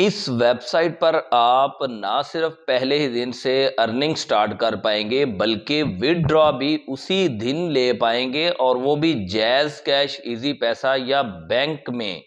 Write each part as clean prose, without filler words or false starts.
इस वेबसाइट पर आप ना सिर्फ पहले ही दिन से अर्निंग स्टार्ट कर पाएंगे बल्कि विदड्रॉ भी उसी दिन ले पाएंगे, और वो भी जैज़ कैश, इजी पैसा या बैंक में।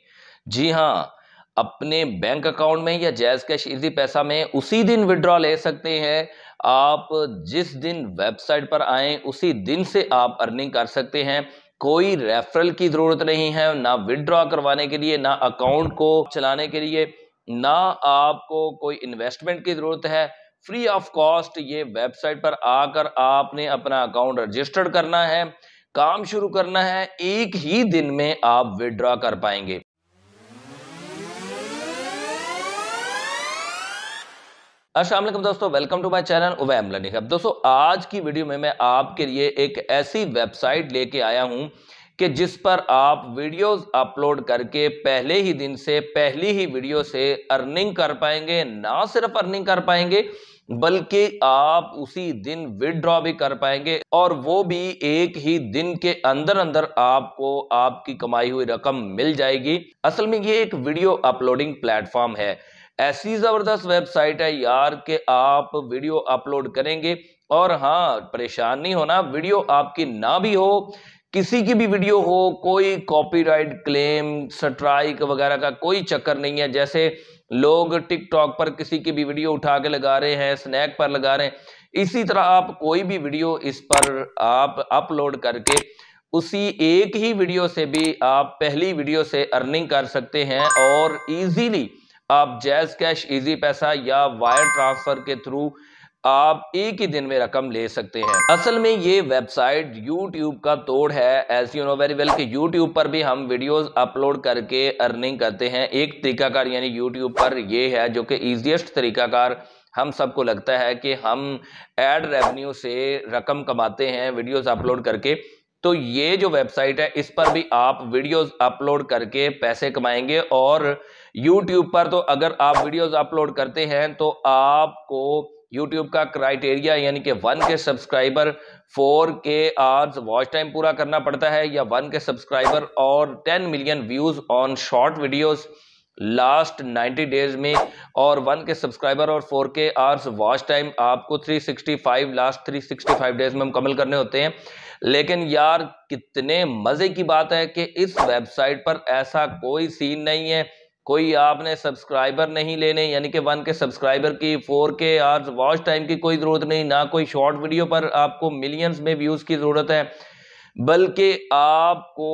जी हाँ, अपने बैंक अकाउंट में या जैज़ कैश इजी पैसा में उसी दिन विदड्रॉ ले सकते हैं। आप जिस दिन वेबसाइट पर आए उसी दिन से आप अर्निंग कर सकते हैं। कोई रेफरल की जरूरत नहीं है, ना विदड्रॉ करवाने के लिए, ना अकाउंट को चलाने के लिए, ना आपको कोई इन्वेस्टमेंट की जरूरत है। फ्री ऑफ कॉस्ट ये वेबसाइट पर आकर आपने अपना अकाउंट रजिस्टर्ड करना है, काम शुरू करना है, एक ही दिन में आप विदड्रॉ कर पाएंगे। अस्सलाम वालेकुम दोस्तों, welcome to my channel Uwaim learning hub. दोस्तों, आज की वीडियो में मैं आपके लिए एक ऐसी वेबसाइट लेके आया हूं कि जिस पर आप वीडियोस अपलोड करके पहले ही दिन से, पहली ही वीडियो से अर्निंग कर पाएंगे। ना सिर्फ अर्निंग कर पाएंगे बल्कि आप उसी दिन विदड्रॉ भी कर पाएंगे, और वो भी एक ही दिन के अंदर अंदर आपको आपकी कमाई हुई रकम मिल जाएगी। असल में ये एक वीडियो अपलोडिंग प्लेटफॉर्म है। ऐसी जबरदस्त वेबसाइट है यार कि आप वीडियो अपलोड करेंगे और हाँ, परेशान नहीं होना। वीडियो आपकी ना भी हो, किसी की भी वीडियो हो, कोई कॉपीराइट क्लेम, स्ट्राइक वगैरह का कोई चक्कर नहीं है। जैसे लोग टिकटॉक पर किसी की भी वीडियो उठा के लगा रहे हैं, स्नैक पर लगा रहे हैं, इसी तरह आप कोई भी वीडियो इस पर आप अपलोड करके उसी एक ही वीडियो से भी आप पहली वीडियो से अर्निंग कर सकते हैं, और इजीली आप जैज़ कैश, इजी पैसा या वायर ट्रांसफर के थ्रू आप एक ही दिन में रकम ले सकते हैं। असल में ये वेबसाइट YouTube का तोड़ है। As you know very well कि YouTube पर भी हम वीडियोस अपलोड करके अर्निंग करते हैं। एक तरीकाकार यानी YouTube पर ये है जो कि ईजीएस्ट तरीकाकार हम सबको लगता है कि हम एड रेवेन्यू से रकम कमाते हैं वीडियोस अपलोड करके। तो ये जो वेबसाइट है इस पर भी आप वीडियोस अपलोड करके पैसे कमाएंगे। और YouTube पर तो अगर आप वीडियोस अपलोड करते हैं तो आपको YouTube का क्राइटेरिया यानी कि 1K subscriber, 4K hours watch time पूरा करना पड़ता है, या 1K सब्सक्राइबर और 10 million views on short videos last 90 days में, और 1K सब्सक्राइबर और 4K आवर्स वॉच टाइम आपको 365 लास्ट 365 डेज में मुकम्मल करने होते हैं। लेकिन यार, कितने मजे की बात है कि इस वेबसाइट पर ऐसा कोई सीन नहीं है। कोई आपने सब्सक्राइबर नहीं लेने, यानी कि 1K सब्सक्राइबर की, 4K आवर्स वॉच टाइम की कोई जरूरत नहीं, ना कोई शॉर्ट वीडियो पर आपको मिलियंस में व्यूज की जरूरत है, बल्कि आपको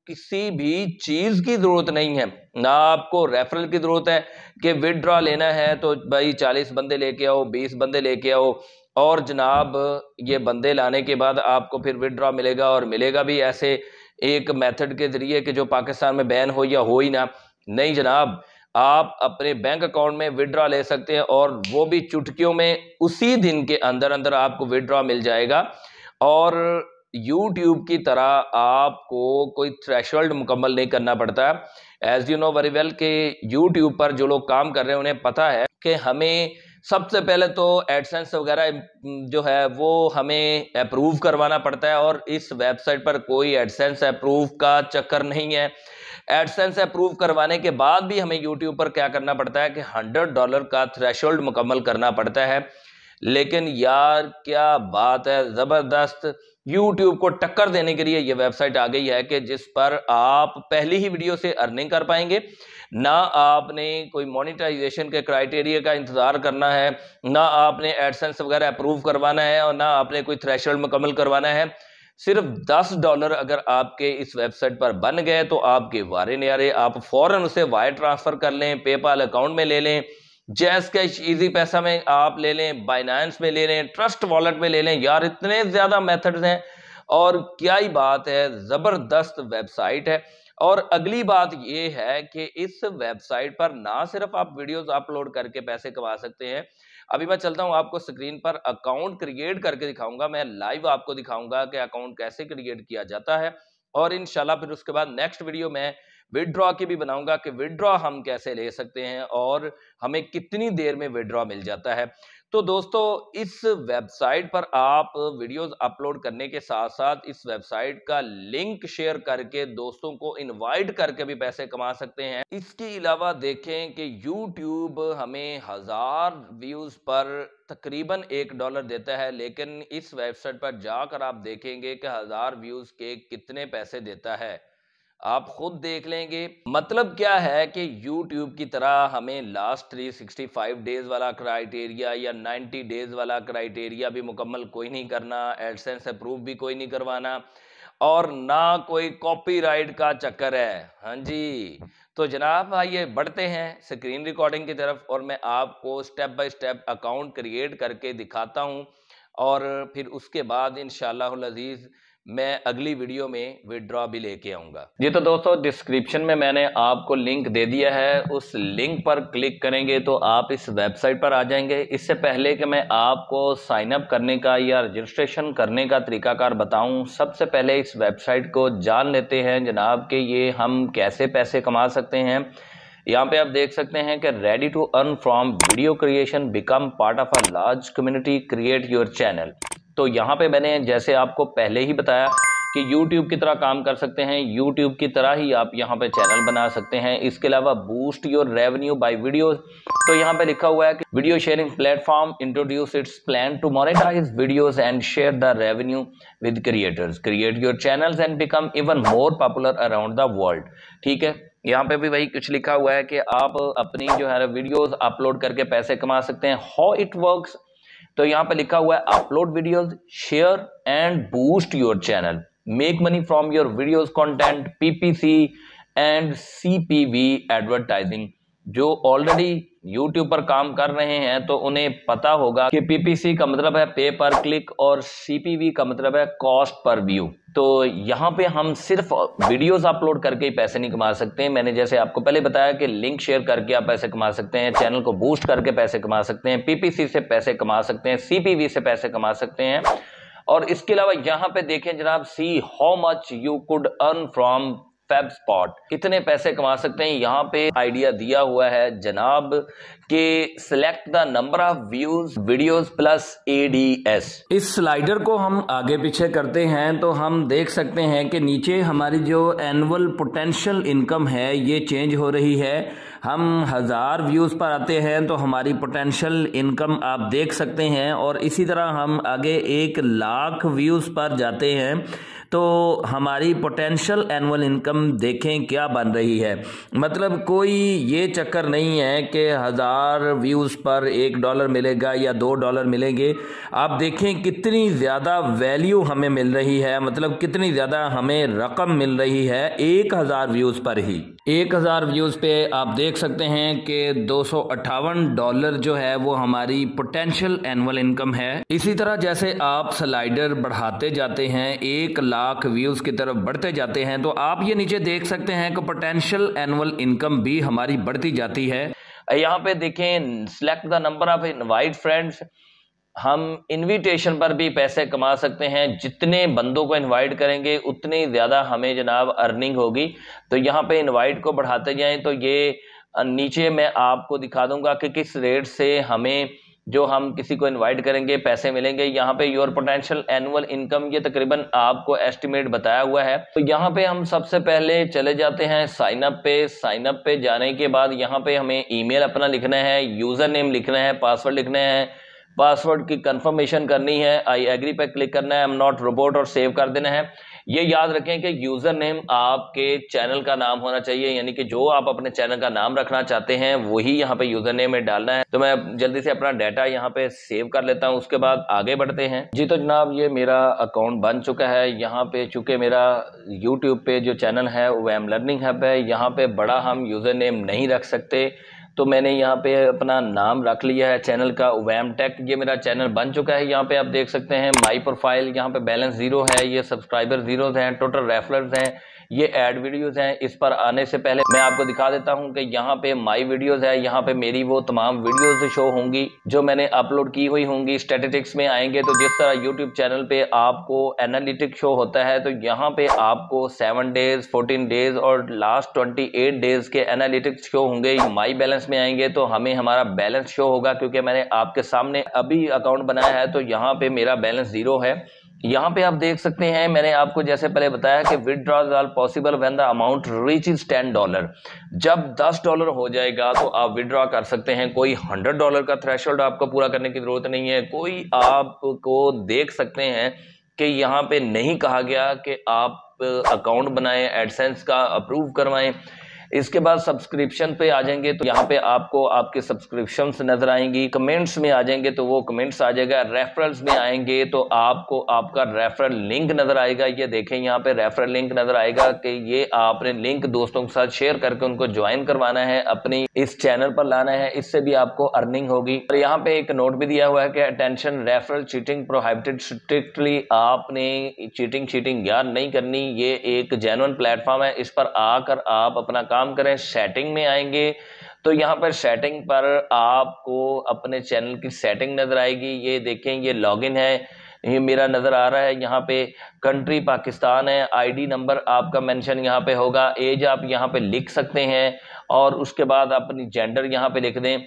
किसी भी चीज की जरूरत नहीं है। ना आपको रेफरल की जरूरत है कि विदड्रॉ लेना है तो भाई 40 बंदे लेके आओ, 20 बंदे लेके आओ, और जनाब ये बंदे लाने के बाद आपको फिर विदड्रॉ मिलेगा, और मिलेगा भी ऐसे एक मेथड के जरिए कि जो पाकिस्तान में बैन हो या हो ही ना। नहीं जनाब, आप अपने बैंक अकाउंट में विदड्रॉ ले सकते हैं, और वो भी चुटकियों में उसी दिन के अंदर अंदर आपको विदड्रॉ मिल जाएगा। और YouTube की तरह आपको कोई थ्रेशोल्ड मुकम्मल नहीं करना पड़ता। As you know very well कि YouTube पर जो लोग काम कर रहे हैं उन्हें पता है कि हमें सबसे पहले तो एडसेंस वगैरह जो है वो हमें अप्रूव करवाना पड़ता है, और इस वेबसाइट पर कोई एडसेंस अप्रूव का चक्कर नहीं है। एडसेंस अप्रूव करवाने के बाद भी हमें YouTube पर क्या करना पड़ता है कि $100 का थ्रेशोल्ड मुकम्मल करना पड़ता है। लेकिन यार क्या बात है, जबरदस्त YouTube को टक्कर देने के लिए ये वेबसाइट आ गई है कि जिस पर आप पहली ही वीडियो से अर्निंग कर पाएंगे। ना आपने कोई मोनेटाइजेशन के क्राइटेरिया का इंतजार करना है, ना आपने एडसेंस वगैरह अप्रूव करवाना है, और ना आपने कोई थ्रेशोल्ड मुकम्मल करवाना है। सिर्फ $10 अगर आपके इस वेबसाइट पर बन गए तो आपके वारे न्यारे, आप फौरन उसे वायर ट्रांसफर कर लें, पेपाल अकाउंट में ले लें, जैज़ कैश इजी पैसा में आप ले लें, बाइनेंस में ले लें, ट्रस्ट वॉलेट में ले लें। यार इतने ज्यादा मेथड्स हैं, और क्या ही बात है, जबरदस्त वेबसाइट है। और अगली बात यह है कि इस वेबसाइट पर ना सिर्फ आप वीडियोस अपलोड करके पैसे कमा सकते हैं। अभी मैं चलता हूं, आपको स्क्रीन पर अकाउंट क्रिएट करके दिखाऊंगा। मैं लाइव आपको दिखाऊंगा कि अकाउंट कैसे क्रिएट किया जाता है, और इंशाल्लाह फिर उसके बाद नेक्स्ट वीडियो में विड्रॉ की भी बनाऊंगा कि विड्रॉ हम कैसे ले सकते हैं और हमें कितनी देर में विड्रॉ मिल जाता है। तो दोस्तों इस वेबसाइट पर आप वीडियोस अपलोड करने के साथ साथ इस वेबसाइट का लिंक शेयर करके दोस्तों को इनवाइट करके भी पैसे कमा सकते हैं। इसके अलावा देखें कि YouTube हमें 1000 व्यूज पर तकरीबन $1 देता है, लेकिन इस वेबसाइट पर जाकर आप देखेंगे कि 1000 व्यूज के कितने पैसे देता है, आप खुद देख लेंगे। मतलब क्या है कि YouTube की तरह हमें लास्ट 365 डेज वाला क्राइटेरिया या 90 डेज वाला क्राइटेरिया भी मुकम्मल कोई नहीं करना, एडसेंस अप्रूव भी कोई नहीं करवाना और ना कोई कॉपीराइट का चक्कर है। हाँ जी, तो जनाब आइए बढ़ते हैं स्क्रीन रिकॉर्डिंग की तरफ और मैं आपको step by step account create करके दिखाता हूं और फिर उसके बाद इंशाअल्लाह अज़ीज़ मैं अगली वीडियो में विड्रॉ भी लेके आऊंगा। जी तो दोस्तों डिस्क्रिप्शन में मैंने आपको लिंक दे दिया है, उस लिंक पर क्लिक करेंगे तो आप इस वेबसाइट पर आ जाएंगे। इससे पहले कि मैं आपको साइन अप करने का या रजिस्ट्रेशन करने का तरीकाकार बताऊं, सबसे पहले इस वेबसाइट को जान लेते हैं जनाब कि ये हम कैसे पैसे कमा सकते हैं। यहाँ पे आप देख सकते हैं कि ready to earn from video creation, become part of a large community, create your channel. तो यहाँ पे मैंने जैसे आपको पहले ही बताया कि YouTube की तरह काम कर सकते हैं, YouTube की तरह ही आप यहाँ पे चैनल बना सकते हैं। इसके अलावा boost your revenue by video, तो यहाँ पे लिखा हुआ है कि video sharing platform introduce its plan to monetise videos and share the revenue with creators, create your channels and become even more popular around the world. ठीक है, यहाँ पे भी वही कुछ लिखा हुआ है कि आप अपनी जो है वीडियोस अपलोड करके पैसे कमा सकते हैं। हाउ इट वर्क्स, तो यहाँ पे लिखा हुआ है upload videos, share and boost your channel, make money from your videos content, PPC and CPV advertising. जो ऑलरेडी YouTube पर काम कर रहे हैं तो उन्हें पता होगा कि PPC का मतलब है पे पर क्लिक और CPV का मतलब है कॉस्ट पर व्यू। तो यहाँ पे हम सिर्फ वीडियोस अपलोड करके ही पैसे नहीं कमा सकते। मैंने जैसे आपको पहले बताया कि लिंक शेयर करके आप पैसे कमा सकते हैं, चैनल को बूस्ट करके पैसे कमा सकते हैं, PPC से पैसे कमा सकते हैं, CPV से पैसे कमा सकते हैं। और इसके अलावा यहाँ पे देखें जनाब, see how much you could earn from FabSpot, कितने पैसे कमा सकते हैं। यहाँ पे आइडिया दिया हुआ है जनाब कि select the number of views videos plus ADS। इस स्लाइडर को हम आगे पीछे करते हैं तो हम देख सकते हैं कि नीचे हमारी जो एनुअल पोटेंशियल इनकम है ये चेंज हो रही है। हम 1000 व्यूज पर आते हैं तो हमारी पोटेंशियल इनकम आप देख सकते हैं, और इसी तरह हम आगे 1 लाख व्यूज पर जाते हैं तो हमारी पोटेंशियल एनुअल इनकम देखें क्या बन रही है। मतलब कोई ये चक्कर नहीं है कि 1000 व्यूज़ पर $1 मिलेगा या $2 मिलेंगे। आप देखें कितनी ज़्यादा वैल्यू हमें मिल रही है, मतलब कितनी ज़्यादा हमें रकम मिल रही है 1000 व्यूज़ पर ही। 1000 व्यूज़ पे आप देख सकते हैं कि $258 जो है वो हमारी पोटेंशियल एनुअल इनकम है। इसी तरह जैसे आप स्लाइडर बढ़ाते जाते हैं 1 लाख व्यूज की तरफ बढ़ते जाते हैं तो आप ये नीचे देख सकते हैं कि पोटेंशियल एनुअल इनकम भी हमारी बढ़ती जाती है। यहाँ पे देखें select the number of invite friends, हम इनविटेशन पर भी पैसे कमा सकते हैं। जितने बंदों को इनवाइट करेंगे उतनी ज़्यादा हमें जनाब अर्निंग होगी। तो यहाँ पे इनवाइट को बढ़ाते जाएं तो ये नीचे मैं आपको दिखा दूंगा कि किस रेट से हमें जो हम किसी को इनवाइट करेंगे पैसे मिलेंगे। यहाँ पे योर पोटेंशियल एनुअल इनकम ये तकरीबन आपको एस्टिमेट बताया हुआ है। तो यहाँ पे हम सबसे पहले चले जाते हैं साइन अप पे। साइन अप पे जाने के बाद यहाँ पे हमें ईमेल अपना लिखना है, यूजर नेम लिखना है, पासवर्ड लिखना है, पासवर्ड की कंफर्मेशन करनी है, आई एग्री पे क्लिक करना है, आई एम नॉट रोबोट और सेव कर देना है। ये याद रखें कि यूजर नेम आपके चैनल का नाम होना चाहिए, यानी कि जो आप अपने चैनल का नाम रखना चाहते हैं वही यहाँ पे यूजर नेम में डालना है। तो मैं जल्दी से अपना डाटा यहाँ पे सेव कर लेता हूँ, उसके बाद आगे बढ़ते हैं। जी तो जनाब ये मेरा अकाउंट बन चुका है। यहाँ पे चूंकि मेरा यूट्यूब पे जो चैनल है वो एम लर्निंग हब है, यहाँ पे बड़ा हम यूजर नेम नहीं रख सकते। तो मैंने यहाँ पे अपना नाम रख लिया है चैनल का उवैम टेक। ये मेरा चैनल बन चुका है। यहाँ पे आप देख सकते हैं माई प्रोफाइल, यहाँ पे बैलेंस 0 है, ये सब्सक्राइबर 0 हैं, टोटल रेफरल्स हैं, ये ऐड वीडियोस हैं। इस पर आने से पहले मैं आपको दिखा देता हूं कि यहाँ पे माई वीडियोस है, यहाँ पे मेरी वो तमाम वीडियोस शो होंगी जो मैंने अपलोड की हुई होंगी। स्टैटिस्टिक्स में आएंगे तो जिस तरह यूट्यूब चैनल पे आपको एनालिटिक शो होता है, तो यहाँ पे आपको 7 डेज, 14 डेज और लास्ट 28 डेज के एनालिटिक्स शो होंगे। माई बैलेंस में आएंगे तो हमें हमारा बैलेंस शो होगा, क्योंकि मैंने आपके सामने अभी अकाउंट बनाया है तो यहाँ पे मेरा बैलेंस 0 है। यहाँ पे आप देख सकते हैं, मैंने आपको जैसे पहले बताया कि withdraws are possible when the amount reaches $10। जब $10 हो जाएगा तो आप विदड्रॉ कर सकते हैं। कोई $100 का थ्रेशोल्ड आपको पूरा करने की जरूरत नहीं है। कोई आपको देख सकते हैं कि यहाँ पे नहीं कहा गया कि आप अकाउंट बनाएं, एडसेंस का अप्रूव करवाएं। इसके बाद सब्सक्रिप्शन पे आ जाएंगे तो यहाँ पे आपको आपके सब्सक्रिप्शंस नजर आएंगी। कमेंट्स में आ जाएंगे तो वो कमेंट्स आ जाएगा। रेफरल्स में आएंगे तो आपको आपका रेफरल लिंक नजर आएगा। ये देखें, यहाँ पे रेफरल लिंक नजर आएगा कि ये आपने लिंक दोस्तों के साथ शेयर करके उनको ज्वाइन करवाना है, अपनी इस चैनल पर लाना है, इससे भी आपको अर्निंग होगी। और यहाँ पे एक नोट भी दिया हुआ है कि attention, referral cheating prohibited strictly. आपने चीटिंग यार नहीं करनी। ये एक जेन्युइन प्लेटफॉर्म है, इस पर आकर आप अपना काम करें। सेटिंग में आएंगे तो यहाँ पर सेटिंग पर आपको अपने चैनल की सेटिंग नजर आएगी। ये देखें, ये लॉगिन है, ये मेरा नजर आ रहा है। यहाँ पे कंट्री पाकिस्तान है, आईडी नंबर आपका मेंशन यहाँ पे होगा, एज आप यहाँ पे लिख सकते हैं और उसके बाद अपनी जेंडर यहाँ पे लिख दें।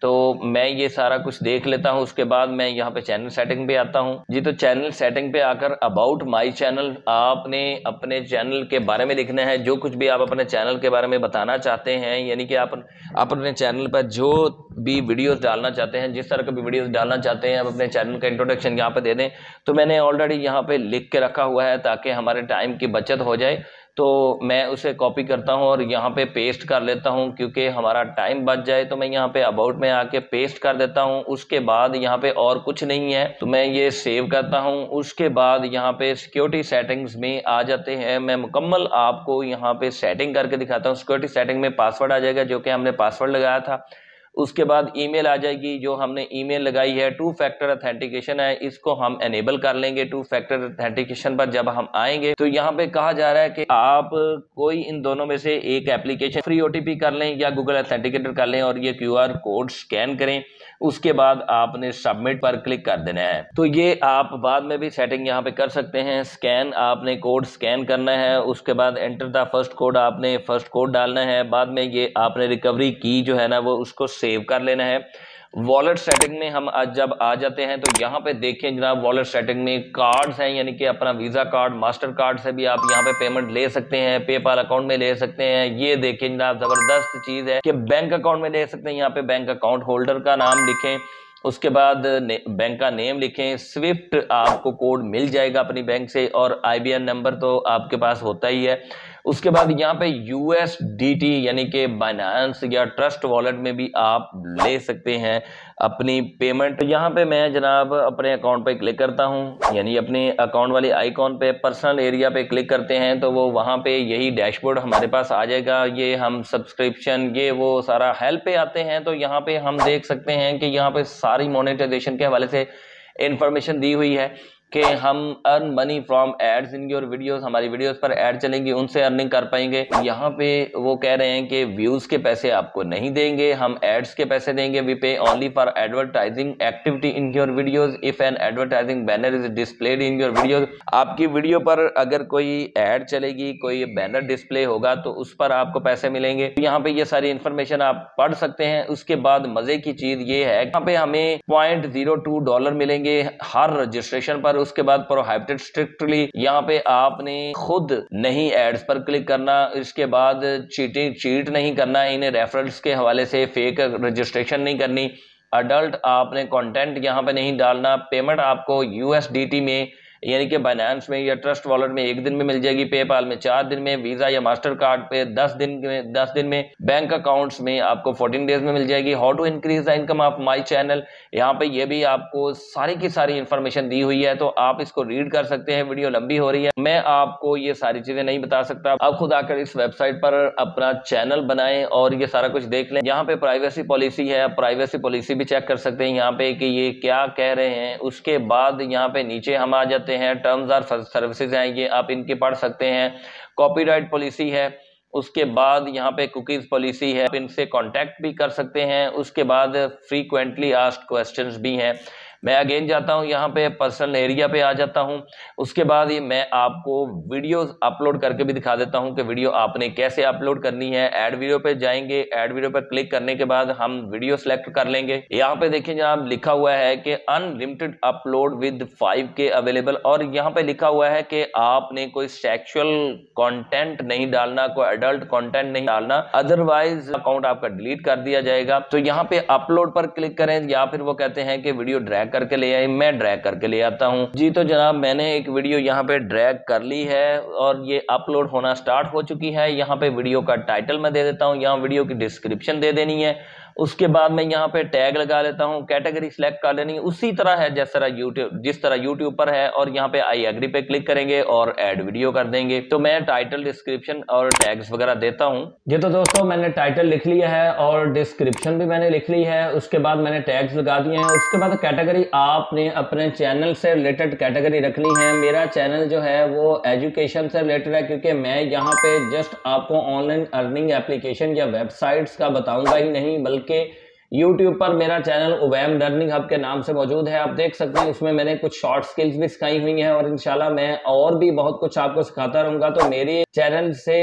तो मैं ये सारा कुछ देख लेता हूँ, उसके बाद मैं यहाँ पे चैनल सेटिंग पे आता हूँ जी। तो चैनल सेटिंग पे आकर अबाउट माय चैनल, आपने अपने चैनल के बारे में लिखना है। जो कुछ भी आप अपने चैनल के बारे में बताना चाहते हैं, यानी कि आप अपने चैनल पर जो भी वीडियोस डालना चाहते हैं, जिस तरह के भी वीडियोस डालना चाहते हैं, आप अपने चैनल का इंट्रोडक्शन यहाँ पे दे दें। तो मैंने ऑलरेडी यहाँ पे लिख के रखा हुआ है ताकि हमारे टाइम की बचत हो जाए। तो मैं उसे कॉपी करता हूं और यहाँ पे पेस्ट कर लेता हूं, क्योंकि हमारा टाइम बच जाए। तो मैं यहाँ पे अबाउट में आके पेस्ट कर देता हूं। उसके बाद यहाँ पे और कुछ नहीं है तो मैं ये सेव करता हूं। उसके बाद यहाँ पे सिक्योरिटी सेटिंग्स में आ जाते हैं। मैं मुकम्मल आपको यहाँ पे सेटिंग करके दिखाता हूँ। सिक्योरिटी सेटिंग में पासवर्ड आ जाएगा जो कि हमने पासवर्ड लगाया था। उसके बाद ईमेल आ जाएगी, जो हमने ईमेल लगाई है। 2 फैक्टर ऑथेंटिकेशन है, इसको हम एनेबल कर लेंगे। 2 फैक्टर ऑथेंटिकेशन पर जब हम आएंगे तो यहाँ पे कहा जा रहा है कि आप कोई इन दोनों में से एक एप्लीकेशन फ्री ओटीपी कर लें या गूगल ऑथेंटिकेटर कर लें और ये QR कोड स्कैन करें। उसके बाद आपने सबमिट पर क्लिक कर देना है। तो ये आप बाद में भी सेटिंग यहाँ पे कर सकते हैं। स्कैन, आपने कोड स्कैन करना है। उसके बाद एंटर द फर्स्ट कोड, आपने फर्स्ट कोड डालना है। बाद में ये आपने रिकवरी की जो है ना वो उसको सेव कर लेना है। वॉलेट सेटिंग में हम आज जब आ जाते हैं तो यहाँ पे देखें जनाब, वॉलेट सेटिंग में कार्ड्स हैं, यानी कि अपना वीजा कार्ड, मास्टर कार्ड से भी आप यहाँ पे पेमेंट ले सकते हैं, पेपाल अकाउंट में ले सकते हैं। ये देखें जनाब, जबरदस्त चीज है कि बैंक अकाउंट में ले सकते हैं। यहाँ पे बैंक अकाउंट होल्डर का नाम लिखें, उसके बाद बैंक का नेम लिखें। स्विफ्ट आपको कोड मिल जाएगा अपनी बैंक से और IBAN नंबर तो आपके पास होता ही है। उसके बाद यहाँ पे USDT यानी कि बाइनेंस या ट्रस्ट वॉलेट में भी आप ले सकते हैं अपनी पेमेंट। यहाँ पे मैं जनाब अपने अकाउंट पे क्लिक करता हूँ, यानी अपने अकाउंट वाली आइकॉन पे पर्सनल एरिया पे क्लिक करते हैं तो वो वहाँ पे यही डैशबोर्ड हमारे पास आ जाएगा। ये हम सब्सक्रिप्शन, ये वो सारा हेल्प पे आते हैं तो यहाँ पे हम देख सकते हैं कि यहाँ पे सारी मोनेटाइजेशन के हवाले से इंफॉर्मेशन दी हुई है कि हम earn money from ads in your videos, हमारी वीडियोस पर ऐड चलेंगी, उनसे अर्निंग कर पाएंगे। यहाँ पे वो कह रहे हैं कि व्यूज के पैसे आपको नहीं देंगे, हम एड्स के पैसे देंगे। वी पे only for advertising activity in your videos if N advertising banner is displayed in your videos. आपकी वीडियो पर अगर कोई ऐड चलेगी, कोई बैनर डिस्प्ले होगा तो उस पर आपको पैसे मिलेंगे। यहाँ पे ये सारी इंफॉर्मेशन आप पढ़ सकते हैं। उसके बाद मजे की चीज ये है, यहाँ पे हमें $0.02 मिलेंगे हर रजिस्ट्रेशन पर। उसके बाद प्रोहिबिटेड स्ट्रिक्टली, यहाँ पे आपने खुद नहीं एड्स पर क्लिक करना। इसके बाद चीट नहीं करना, इन्हें रेफरल्स के हवाले से फेक रजिस्ट्रेशन नहीं करनी। अडल्ट आपने कंटेंट यहाँ पे नहीं डालना। पेमेंट आपको USDT में यानी कि बाइनेंस में या ट्रस्ट वॉलेट में 1 दिन में मिल जाएगी, पेपाल में 4 दिन में, वीजा या मास्टर कार्ड पे 10 दिन में, बैंक अकाउंट्स में आपको 14 डेज में मिल जाएगी। How to increase the income of my channel, यहाँ पे ये भी आपको सारी की सारी इंफॉर्मेशन दी हुई है, तो आप इसको रीड कर सकते हैं। वीडियो लंबी हो रही है, मैं आपको ये सारी चीजें नहीं बता सकता। आप खुद आकर इस वेबसाइट पर अपना चैनल बनाएं और ये सारा कुछ देख लें। यहाँ पे प्राइवेसी पॉलिसी है, प्राइवेसी पॉलिसी भी चेक कर सकते हैं यहाँ पे कि ये क्या कह रहे हैं। उसके बाद यहाँ पे नीचे हम आ जाते हैं, टर्म्स और सर्विसेज हैं, ये आप इनके पढ़ सकते हैं। कॉपीराइट पॉलिसी है, उसके बाद यहाँ पे कुकीज पॉलिसी है, आप इनसे कांटेक्ट भी कर सकते हैं। उसके बाद फ्रीक्वेंटली आस्क्ड क्वेश्चंस भी हैं। मैं अगेन जाता हूँ यहाँ पे पर्सनल एरिया पे आ जाता हूँ। उसके बाद ये मैं आपको वीडियोस अपलोड करके भी दिखा देता हूँ कि वीडियो आपने कैसे अपलोड करनी है। ऐड वीडियो पे जाएंगे, ऐड वीडियो पर क्लिक करने के बाद हम वीडियो सेलेक्ट कर लेंगे। यहाँ पे देखिए जनाब लिखा हुआ है कि unlimited upload with 5K available, और यहाँ पे लिखा हुआ है कि आपने कोई सेक्सुअल कंटेंट नहीं डालना, कोई एडल्ट कंटेंट नहीं डालना, अदरवाइज अकाउंट आपका डिलीट कर दिया जाएगा। तो यहाँ पे अपलोड पर क्लिक करें, या फिर वो कहते हैं कि वीडियो ड्रैग करके ले आए, मैं ड्रैग करके ले आता हूं जी। तो जनाब मैंने एक वीडियो यहाँ पे ड्रैग कर ली है और ये अपलोड होना स्टार्ट हो चुकी है। यहाँ पे वीडियो का टाइटल मैं दे देता हूँ, यहाँ वीडियो की डिस्क्रिप्शन दे देनी है। उसके बाद मैं यहाँ पे टैग लगा लेता हूँ, कैटेगरी सिलेक्ट कर लेनी है उसी तरह है जिस तरह यूट्यूब पर है, और यहाँ पे आई एग्री पे क्लिक करेंगे और ऐड वीडियो कर देंगे। तो मैं टाइटल, डिस्क्रिप्शन और टैग्स वगैरह देता हूँ जी। तो दोस्तों मैंने टाइटल लिख लिया है और डिस्क्रिप्शन भी मैंने लिख ली है, उसके बाद मैंने टैग्स लगा दिए हैं। उसके बाद कैटेगरी आपने अपने चैनल से रिलेटेड कैटेगरी रखनी है। मेरा चैनल जो है वो एजुकेशन से रिलेटेड है, क्योंकि मैं यहाँ पे जस्ट आपको ऑनलाइन अर्निंग एप्लीकेशन या वेबसाइट्स का बताऊंगा ही नहीं, बल्कि YouTube पर मेरा चैनल उवैम लर्निंग हब के नाम से मौजूद है। आप देख सकते हैं उसमें मैंने कुछ शॉर्ट स्किल्स भी सिखाई हुई हैं, और इंशाल्लाह मैं और भी बहुत कुछ आपको सिखाता रहूंगा। तो मेरे चैनल से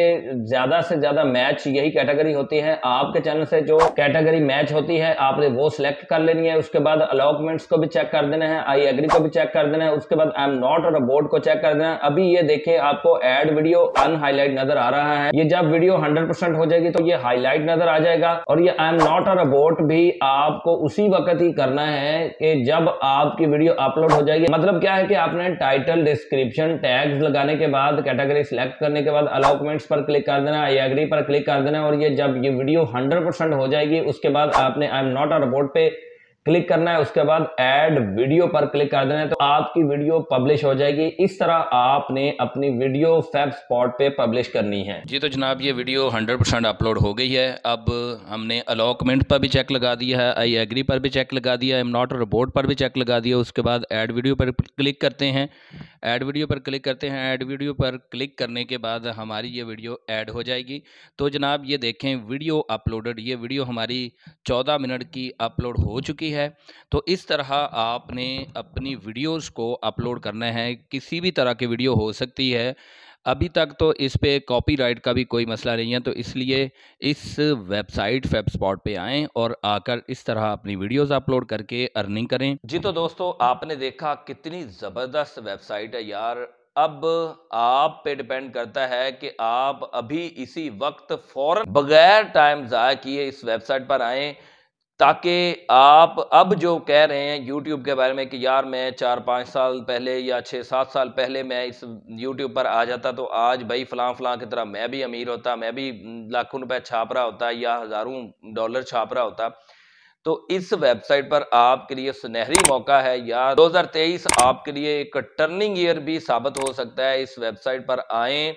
ज्यादा मैच यही कैटेगरी होती है। आपके चैनल से जो कैटेगरी मैच होती है आपने वो सिलेक्ट कर लेनी है। उसके बाद अलॉटमेंट्स को भी चेक कर देना है, आई एग्री को भी चेक कर देना है। उसके बाद आई एम नॉट और अबाउट को चेक कर देना है। अभी ये देखे आपको एड वीडियो अनहाईलाइट नजर आ रहा है, ये जब वीडियो 100% हो जाएगी तो ये हाईलाइट नजर आ जाएगा। और ये आई एम नॉट और अबाउट भी आपको उसी वक्त ही करना है कि जब आपकी वीडियो अपलोड हो जाएगी। मतलब क्या है कि आपने टाइटल, डिस्क्रिप्शन, टैग्स लगाने के बाद, कैटेगरी सिलेक्ट करने के बाद अलॉटमेंट्स पर क्लिक कर देना, आई एग्री पर क्लिक कर देना, और ये जब ये वीडियो 100% हो जाएगी उसके बाद आपने आई एम नॉट और अबाउट पे क्लिक करना है। उसके बाद ऐड वीडियो पर क्लिक कर देना है, तो आपकी वीडियो पब्लिश हो जाएगी। इस तरह आपने अपनी वीडियो फेबस्पॉट पे पब्लिश करनी है जी। तो जनाब ये वीडियो 100% अपलोड हो गई है। अब हमने अलॉटमेंट पर भी चेक लगा दिया है, आई एग्री पर भी चेक लगा दिया है, आई एम नॉट और अबाउट पर भी चेक लगा दिया। उसके बाद ऐड वीडियो पर क्लिक करते हैं, ऐड वीडियो पर क्लिक करते हैं। ऐड वीडियो पर क्लिक करने के बाद हमारी ये वीडियो ऐड हो जाएगी। तो जनाब ये देखें वीडियो अपलोडेड, ये वीडियो हमारी 14 मिनट की अपलोड हो चुकी है। तो इस तरह आपने अपनी वीडियोस को अपलोड करना है। किसी भी तरह की वीडियो हो सकती है, अभी तक तो इस पे कॉपीराइट का भी कोई मसला नहीं है, तो इसलिए इस वेबसाइट फेबस्पॉट पे आएँ और आकर इस तरह अपनी वीडियोस अपलोड करके अर्निंग करें जी। तो दोस्तों आपने देखा कितनी ज़बरदस्त वेबसाइट है यार। अब आप पे डिपेंड करता है कि आप अभी इसी वक्त फौरन बगैर टाइम ज़ाया किए इस वेबसाइट पर आएँ, ताकि आप अब जो कह रहे हैं YouTube के बारे में कि यार मैं 4-5 साल पहले या 6-7 साल पहले मैं इस YouTube पर आ जाता तो आज भाई फलां की तरह मैं भी अमीर होता, मैं भी लाखों रुपए छाप रहा होता या हज़ारों डॉलर छाप रहा होता। तो इस वेबसाइट पर आपके लिए सुनहरी मौका है यार। 2023 आपके लिए एक टर्निंग ईयर भी साबित हो सकता है। इस वेबसाइट पर आएँ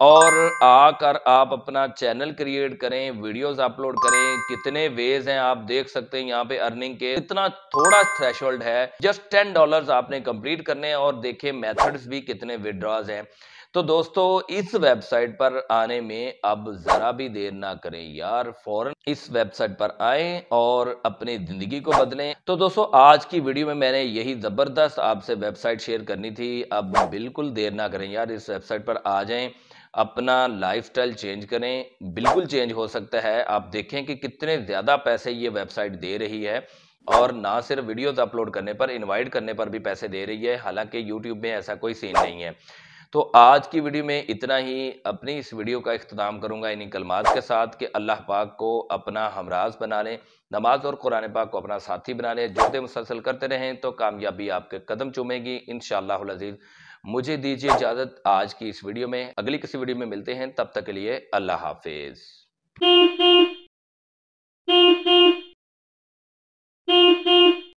और आकर आप अपना चैनल क्रिएट करें, वीडियोस अपलोड करें। कितने वेज हैं आप देख सकते हैं यहाँ पे अर्निंग के। इतना थोड़ा थ्रेशोल्ड है, जस्ट $10 आपने कंप्लीट करने हैं, और देखें मेथड्स भी कितने विड्रॉज हैं। तो दोस्तों इस वेबसाइट पर आने में अब जरा भी देर ना करें यार, फौरन इस वेबसाइट पर आएं और अपनी जिंदगी को बदलें। तो दोस्तों आज की वीडियो में मैंने यही जबरदस्त आपसे वेबसाइट शेयर करनी थी। अब बिल्कुल देर ना करें यार, इस वेबसाइट पर आ जाएं, अपना लाइफस्टाइल चेंज करें। बिल्कुल चेंज हो सकता है। आप देखें कि कितने ज़्यादा पैसे ये वेबसाइट दे रही है, और ना सिर्फ वीडियोस अपलोड करने पर, इनवाइट करने पर भी पैसे दे रही है। हालांकि यूट्यूब में ऐसा कोई सीन नहीं है। तो आज की वीडियो में इतना ही। अपनी इस वीडियो का इख्तिताम करूंगा इन्हीं कलमात के साथ कि अल्लाह पाक को अपना हमराज बना लें, नमाज और कुरान पाक को अपना साथी बना लें। जुर्दे मुसलसल करते रहें तो कामयाबी आपके कदम चूमेगी इंशाअल्लाहुल अज़ीज़। मुझे दीजिए इजाज़त आज की इस वीडियो में। अगली किसी वीडियो में मिलते हैं, तब तक के लिए अल्लाह हाफिज़।